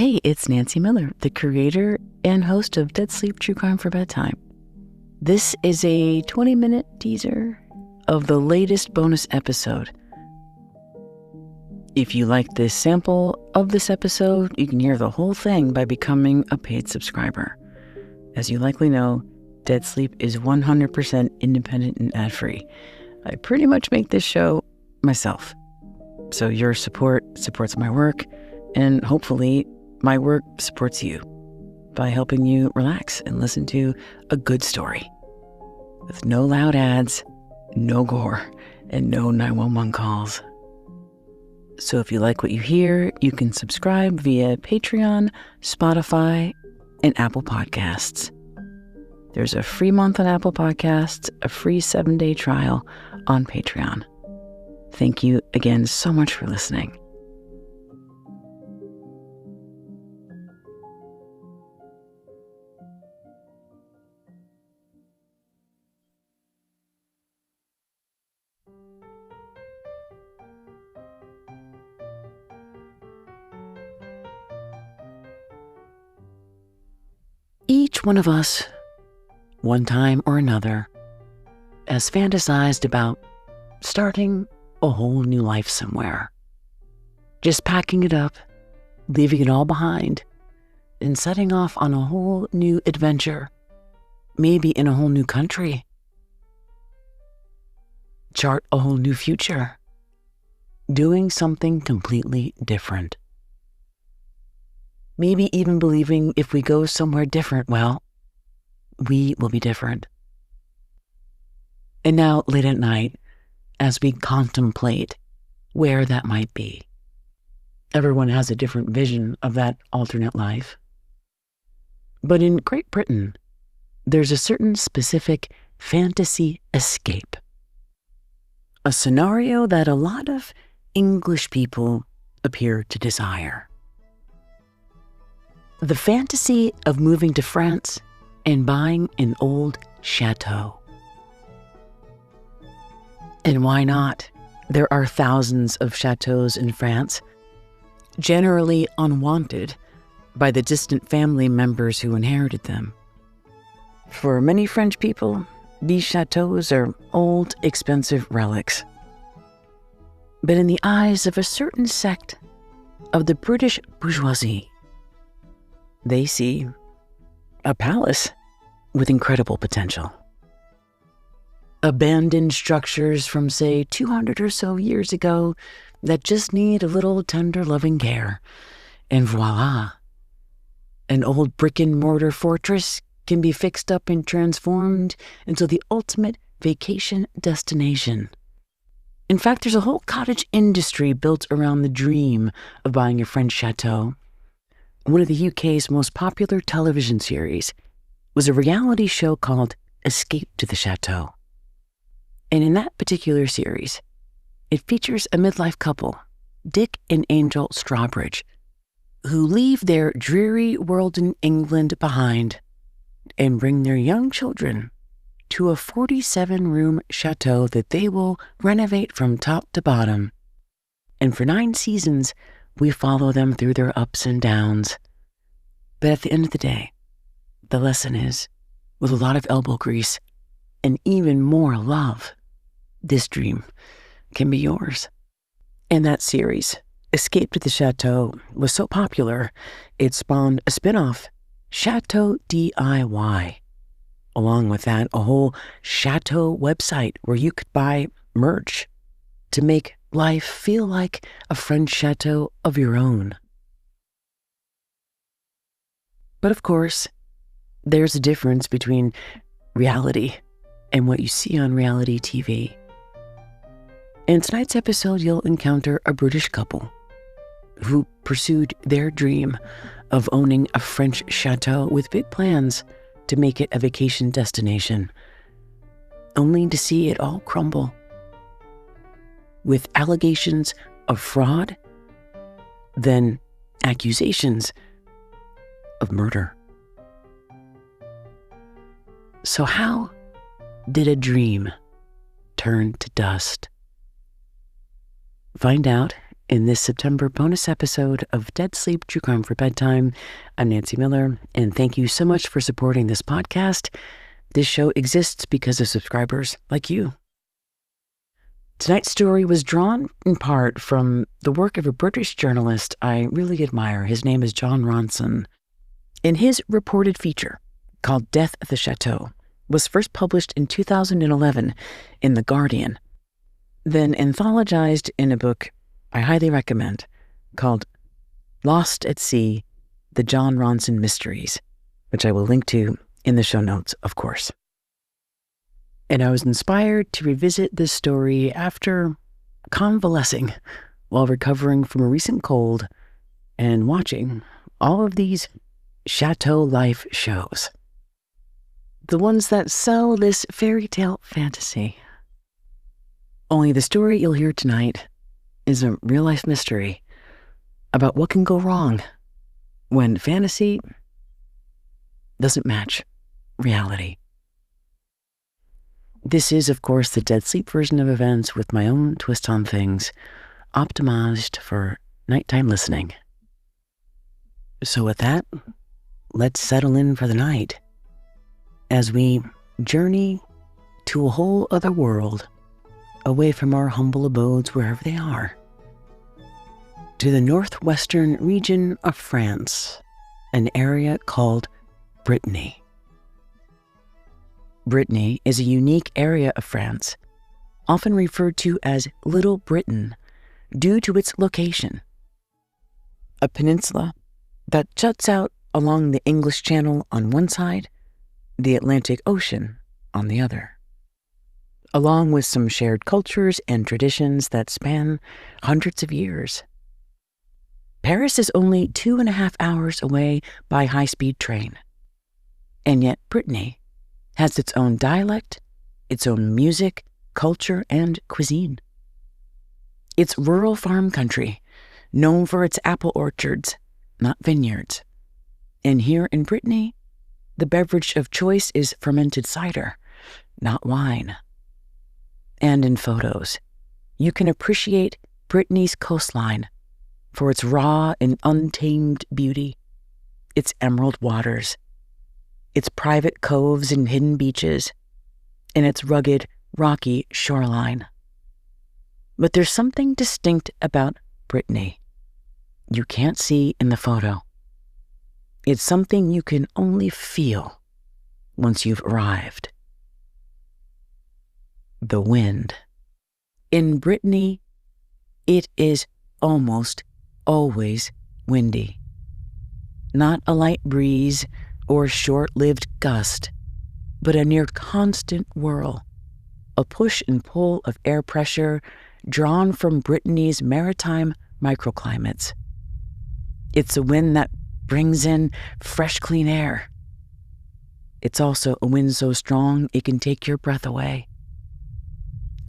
Hey, it's Nancy Miller, the creator and host of Dead Sleep True Crime for Bedtime. This is a 20-minute teaser of the latest bonus episode. If you like this sample of this episode, you can hear the whole thing by becoming a paid subscriber. As you likely know, Dead Sleep is 100% independent and ad-free. I pretty much make this show myself. So your support supports my work, and hopefully my work supports you by helping you relax and listen to a good story with no loud ads, no gore, and no 911 calls. So if you like what you hear, you can subscribe via Patreon, Spotify, and Apple Podcasts. There's a free month on Apple Podcasts, a free 7-day trial on Patreon. Thank you again so much for listening. Each one of us, one time or another, has fantasized about starting a whole new life somewhere. Just packing it up, leaving it all behind, and setting off on a whole new adventure, maybe in a whole new country. Chart a whole new future, doing something completely different. Maybe even believing if we go somewhere different, well, we will be different. And now, late at night, as we contemplate where that might be, everyone has a different vision of that alternate life. But in Great Britain, there's a certain specific fantasy escape. A scenario that a lot of English people appear to desire. The fantasy of moving to France and buying an old chateau. And why not? There are thousands of chateaus in France, generally unwanted by the distant family members who inherited them. For many French people, these chateaus are old, expensive relics. But in the eyes of a certain sect of the British bourgeoisie, they see a palace with incredible potential. Abandoned structures from, say, 200 or so years ago that just need a little tender loving care. And voila, an old brick and mortar fortress can be fixed up and transformed into the ultimate vacation destination. In fact, there's a whole cottage industry built around the dream of buying a French chateau. One of the UK's most popular television series was a reality show called Escape to the Chateau. And in that particular series, it features a midlife couple, Dick and Angel Strawbridge, who leave their dreary world in England behind and bring their young children to a 47-room chateau that they will renovate from top to bottom. And for 9 seasons, we follow them through their ups and downs. But at the end of the day, the lesson is, with a lot of elbow grease and even more love, this dream can be yours. And that series, Escape to the Chateau, was so popular, it spawned a spin-off, Chateau DIY. Along with that, a whole Chateau website where you could buy merch to make life feel like a French chateau of your own. But of course, there's a difference between reality and what you see on reality TV. In tonight's episode, you'll encounter a British couple who pursued their dream of owning a French chateau with big plans to make it a vacation destination, only to see it all crumble with allegations of fraud, then accusations of murder. So how did a dream turn to dust? Find out in this September bonus episode of Dead Sleep True Crime for Bedtime. I'm Nancy Miller, and thank you so much for supporting this podcast. This show exists because of subscribers like you. Tonight's story was drawn in part from the work of a British journalist I really admire. His name is Jon Ronson. In his reported feature, called Death at the Chateau, was first published in 2011 in The Guardian, then anthologized in a book I highly recommend called Lost at Sea, The Jon Ronson Mysteries, which I will link to in the show notes, of course. And I was inspired to revisit this story after convalescing while recovering from a recent cold and watching all of these Chateau life shows. The ones that sell this fairy tale fantasy. Only the story you'll hear tonight is a real-life mystery about what can go wrong when fantasy doesn't match reality. This is, of course, the Dead Sleep version of events with my own twist on things, optimized for nighttime listening. So with that, let's settle in for the night as we journey to a whole other world, away from our humble abodes wherever they are, to the northwestern region of France, an area called Brittany. Brittany is a unique area of France, often referred to as Little Britain due to its location. A peninsula that juts out along the English Channel on one side, the Atlantic Ocean on the other, along with some shared cultures and traditions that span hundreds of years. Paris is only 2.5 hours away by high-speed train, and yet Brittany has its own dialect, its own music, culture, and cuisine. It's rural farm country, known for its apple orchards, not vineyards. And here in Brittany, the beverage of choice is fermented cider, not wine. And in photos, you can appreciate Brittany's coastline for its raw and untamed beauty, its emerald waters, its private coves and hidden beaches, and its rugged, rocky shoreline. But there's something distinct about Brittany you can't see in the photo. It's something you can only feel once you've arrived. The wind. In Brittany, it is almost always windy. Not a light breeze or short-lived gust, but a near constant whirl, a push and pull of air pressure drawn from Brittany's maritime microclimates. It's a wind that brings in fresh, clean air. It's also a wind so strong it can take your breath away.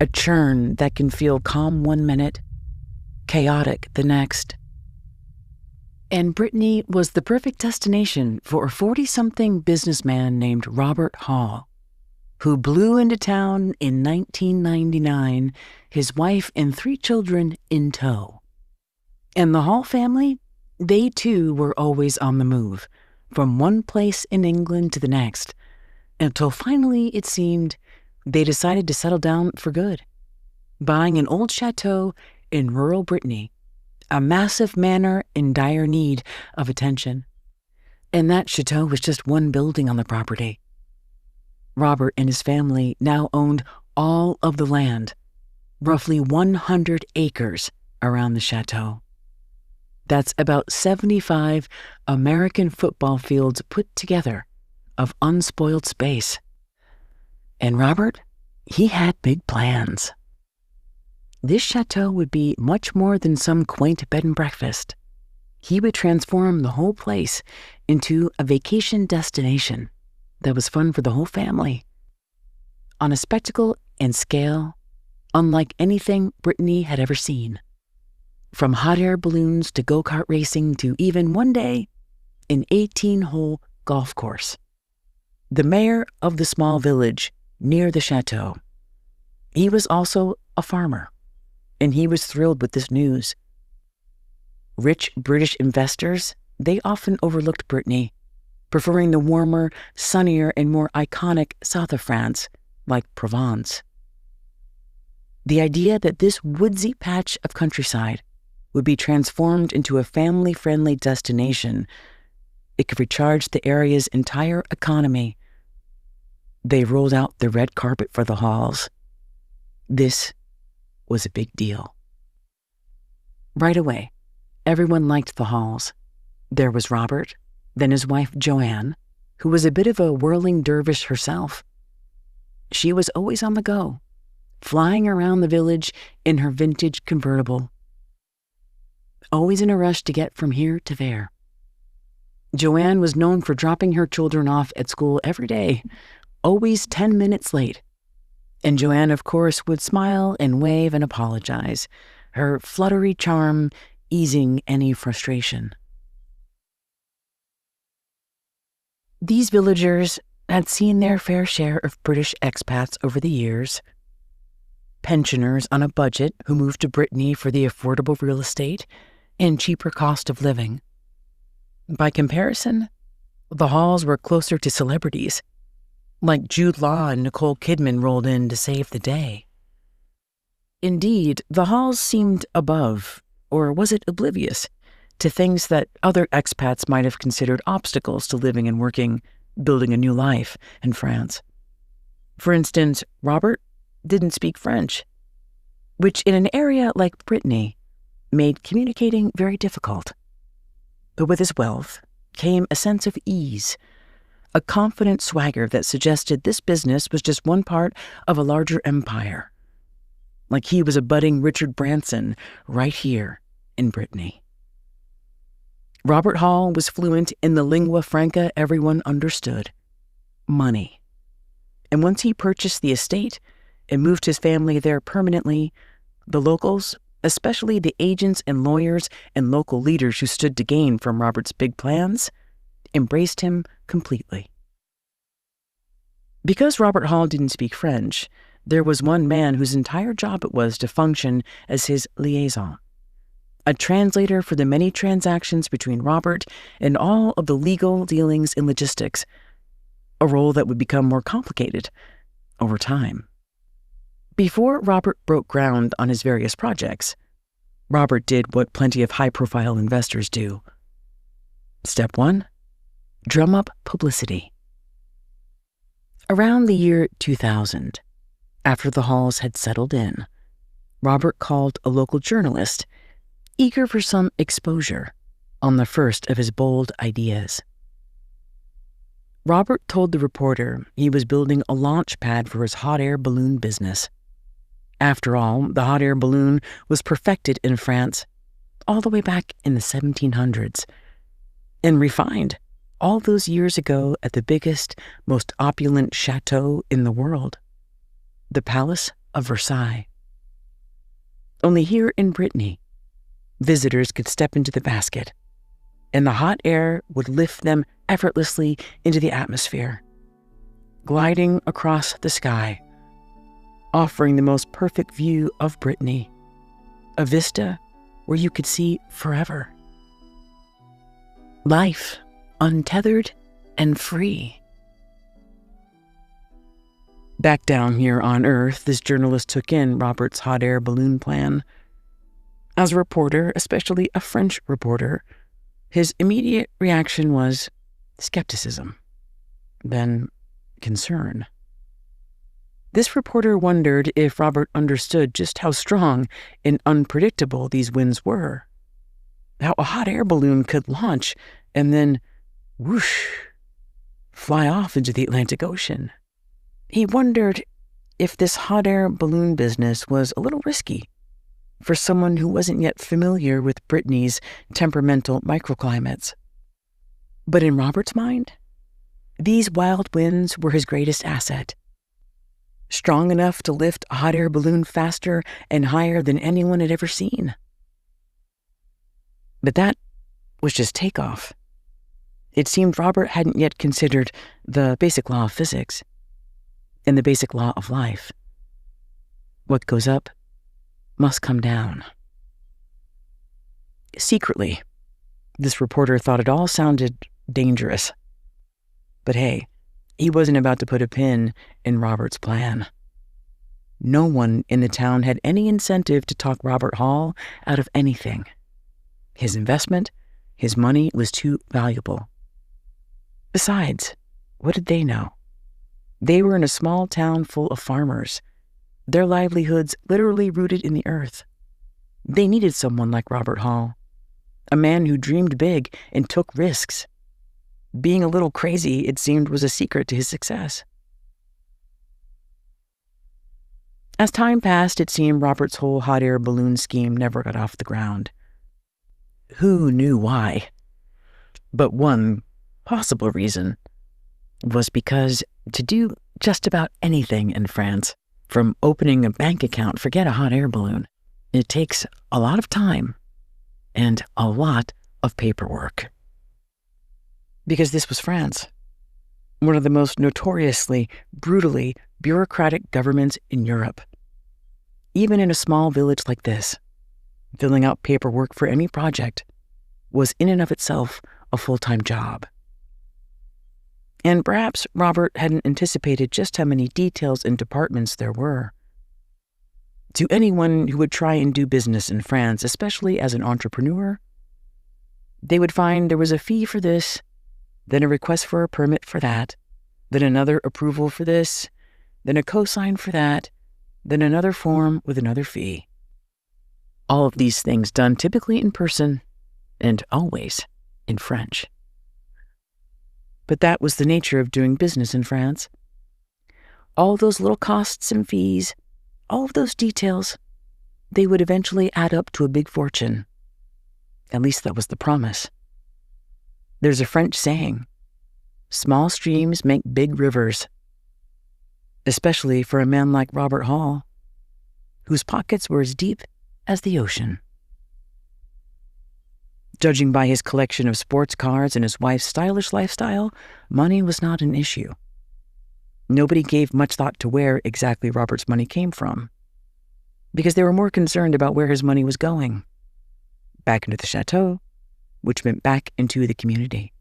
A churn that can feel calm one minute, chaotic the next. And Brittany was the perfect destination for a 40-something businessman named Robert Hall, who blew into town in 1999, his wife and 3 children in tow. And the Hall family, they too were always on the move, from one place in England to the next, until finally, it seemed, they decided to settle down for good, buying an old chateau in rural Brittany, a massive manor in dire need of attention. And that chateau was just one building on the property. Robert and his family now owned all of the land, roughly 100 acres around the chateau. That's about 75 American football fields put together of unspoiled space. And Robert, he had big plans. This chateau would be much more than some quaint bed and breakfast. He would transform the whole place into a vacation destination that was fun for the whole family, on a spectacle and scale unlike anything Brittany had ever seen. From hot air balloons to go-kart racing to even one day, an 18-hole golf course. The mayor of the small village near the chateau, he was also a farmer, and he was thrilled with this news Rich British investors, they often overlooked Brittany, preferring the warmer, sunnier, and more iconic south of France, like Provence. The idea that this woodsy patch of countryside would be transformed into a family-friendly destination, it could recharge the area's entire economy. They rolled out the red carpet for the halls. This was a big deal. Right away, everyone liked the halls. There was Robert, then his wife Joanne, who was a bit of a whirling dervish herself. She was always on the go, flying around the village in her vintage convertible, always in a rush to get from here to there. Joanne was known for dropping her children off at school every day, always 10 minutes late. And Joanne, of course, would smile and wave and apologize, her fluttery charm easing any frustration. These villagers had seen their fair share of British expats over the years, pensioners on a budget who moved to Brittany for the affordable real estate and cheaper cost of living. By comparison, the halls were closer to celebrities, like Jude Law and Nicole Kidman rolled in to save the day. Indeed, the halls seemed above, or was it oblivious, to things that other expats might have considered obstacles to living and working, building a new life in France. For instance, Robert didn't speak French, which in an area like Brittany made communicating very difficult. But with his wealth came a sense of ease, a confident swagger that suggested this business was just one part of a larger empire, like he was a budding Richard Branson right here in Brittany. Robert Hall was fluent in the lingua franca everyone understood, money. And once he purchased the estate and moved his family there permanently, the locals, especially the agents and lawyers and local leaders who stood to gain from Robert's big plans, embraced him completely. Because Robert Hall didn't speak French, there was one man whose entire job it was to function as his liaison, a translator for the many transactions between Robert and all of the legal dealings and logistics, a role that would become more complicated over time. Before Robert broke ground on his various projects, Robert did what plenty of high-profile investors do. Step 1. Drum up publicity. Around the year 2000, after the halls had settled in, Robert called a local journalist, eager for some exposure on the first of his bold ideas. Robert told the reporter he was building a launch pad for his hot air balloon business. After all, the hot air balloon was perfected in France all the way back in the 1700s and refined all those years ago at the biggest, most opulent chateau in the world, the Palace of Versailles. Only here in Brittany, visitors could step into the basket, and the hot air would lift them effortlessly into the atmosphere, gliding across the sky, offering the most perfect view of Brittany, a vista where you could see forever. Life untethered and free. Back down here on Earth, this journalist took in Robert's hot air balloon plan. As a reporter, especially a French reporter, his immediate reaction was skepticism, then concern. This reporter wondered if Robert understood just how strong and unpredictable these winds were, how a hot air balloon could launch and then, whoosh, fly off into the Atlantic Ocean. He wondered if this hot air balloon business was a little risky for someone who wasn't yet familiar with Brittany's temperamental microclimates. But in Robert's mind, these wild winds were his greatest asset, strong enough to lift a hot air balloon faster and higher than anyone had ever seen. But that was just takeoff. It seemed Robert hadn't yet considered the basic law of physics and the basic law of life. What goes up must come down. Secretly, this reporter thought it all sounded dangerous. But hey, he wasn't about to put a pin in Robert's plan. No one in the town had any incentive to talk Robert Hall out of anything. His investment, his money was too valuable. Besides, what did they know? They were in a small town full of farmers, their livelihoods literally rooted in the earth. They needed someone like Robert Hall, a man who dreamed big and took risks. Being a little crazy, it seemed, was a secret to his success. As time passed, it seemed Robert's whole hot air balloon scheme never got off the ground. Who knew why? But one possible reason was because to do just about anything in France, from opening a bank account, forget a hot air balloon, it takes a lot of time and a lot of paperwork. Because this was France, one of the most notoriously, brutally bureaucratic governments in Europe. Even in a small village like this, filling out paperwork for any project was in and of itself a full-time job. And perhaps Robert hadn't anticipated just how many details and departments there were. To anyone who would try and do business in France, especially as an entrepreneur, they would find there was a fee for this, then a request for a permit for that, then another approval for this, then a cosign for that, then another form with another fee. All of these things done typically in person and always in French. But that was the nature of doing business in France. All those little costs and fees, all of those details, they would eventually add up to a big fortune. At least that was the promise. There's a French saying, small streams make big rivers, especially for a man like Robert Hall, whose pockets were as deep as the ocean. Judging by his collection of sports cars and his wife's stylish lifestyle, money was not an issue. Nobody gave much thought to where exactly Robert's money came from, because they were more concerned about where his money was going. Back into the chateau, which meant back into the community.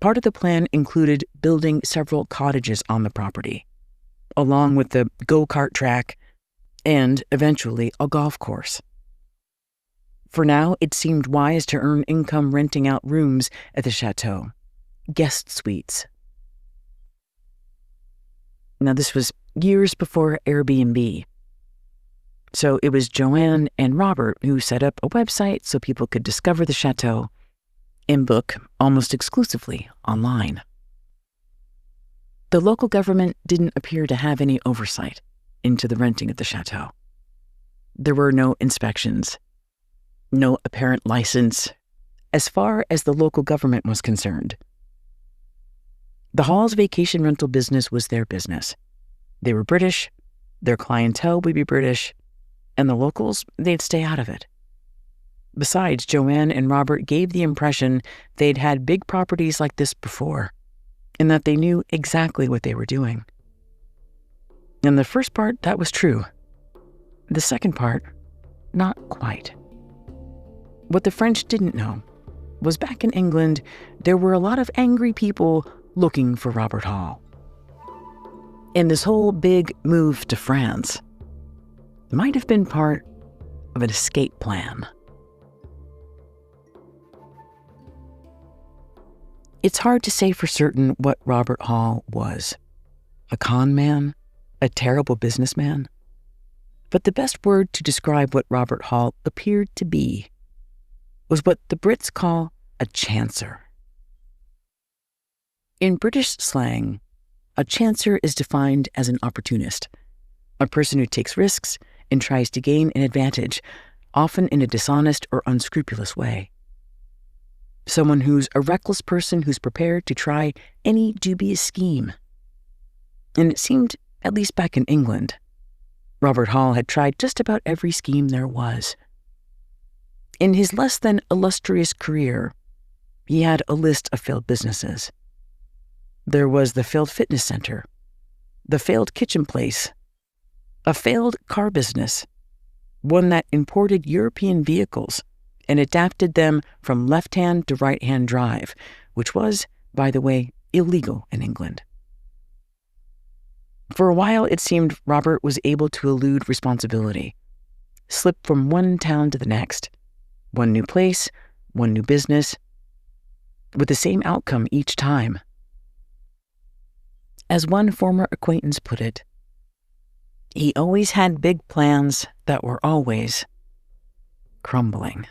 Part of the plan included building several cottages on the property, along with the go-kart track and, eventually, a golf course. For now, it seemed wise to earn income renting out rooms at the chateau, guest suites. Now, this was years before Airbnb. So it was Joanne and Robert who set up a website so people could discover the chateau and book almost exclusively online. The local government didn't appear to have any oversight into the renting of the chateau. There were no inspections, no apparent license, as far as the local government was concerned. The Hall's vacation rental business was their business. They were British, their clientele would be British, and the locals, they'd stay out of it. Besides, Joanne and Robert gave the impression they'd had big properties like this before, and that they knew exactly what they were doing. And the first part, that was true. The second part, not quite. What the French didn't know was back in England, there were a lot of angry people looking for Robert Hall. And this whole big move to France might have been part of an escape plan. It's hard to say for certain what Robert Hall was. A con man? A terrible businessman? But the best word to describe what Robert Hall appeared to be was what the Brits call a chancer. In British slang, a chancer is defined as an opportunist, a person who takes risks and tries to gain an advantage, often in a dishonest or unscrupulous way. Someone who's a reckless person who's prepared to try any dubious scheme. And it seemed, at least back in England, Robert Hall had tried just about every scheme there was. In his less than illustrious career, he had a list of failed businesses. There was the failed fitness center, the failed kitchen place, a failed car business, one that imported European vehicles and adapted them from left-hand to right-hand drive, which was, by the way, illegal in England. For a while, it seemed Robert was able to elude responsibility, slip from one town to the next, one new place, one new business, with the same outcome each time. As one former acquaintance put it, he always had big plans that were always crumbling.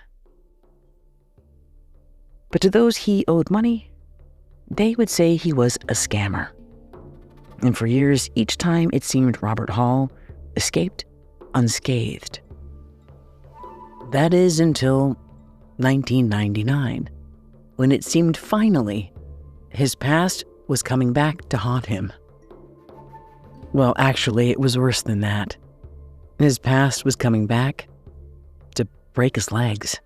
But to those he owed money, they would say he was a scammer. And for years, each time it seemed Robert Hall escaped unscathed. That is until 1999, when it seemed finally his past was coming back to haunt him. Well, actually, it was worse than that. His past was coming back to break his legs.